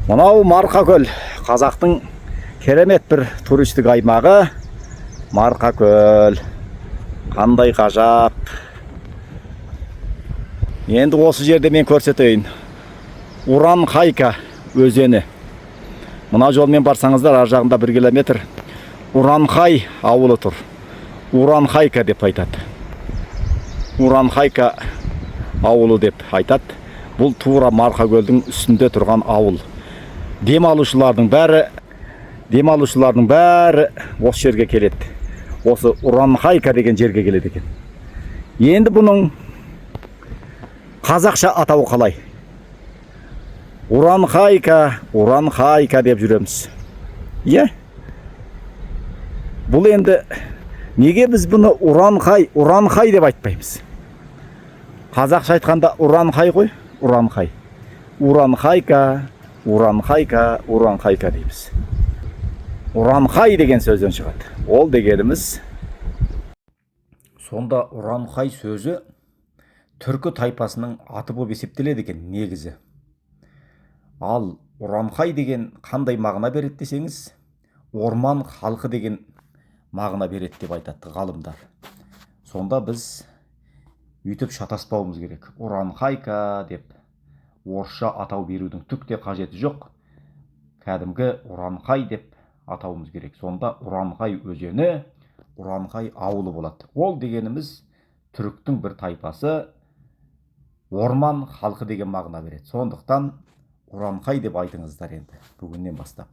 Мынау Марқакөл, қазақтың керемет бір туристік аймағы. Марқакөл, қандай ғажап. Енді осы жерде мен көрсетейін. Уранхайка өзені. Мына жолмен барсаңыздар, ар жағында 1 километр Уранхай ауылы тұр. Уранхайка деп айтады. Уранхайка ауылы деп айтады. Бұл тура Марқакөлдің үстінде тұрған ауыл. Демалушылардың бәрі осы жерге келеді. Осы Уранхайка деген жерге келеді екен. Енді бұның қазақша атауы қалай? Уранхайка деп жүреміз. Иә? Бұл енді неге біз бұны Уранхай деп айтпаймыз? Қазақша айтқанда Уранхай ғой, Уранхай. Уранхайка дейміз. Уранхай деген сөзден шығады. Ол дегеніміз. Сонда Уранхай сөзі түркі тайпасының аты болып есептеледі екен негізі. Ал Уранхай деген қандай мағына береді десеңіз, орман халқы деген мағына береді деп айтады ғалымдар. Сонда біз үйтіп шатаспауымыз керек. Уранхайка деп орысша атау берудің түк те қажеті жоқ. Кәдімгі Уранхай деп атауымыз керек. Сонда Уранхай өзені, Уранхай ауылы болады. Ол дегеніміз түріктің бір тайпасы, орман халқы деген мағына береді. Сондықтан Уранхай деп айтыңыздар енді бүгіннен бастап.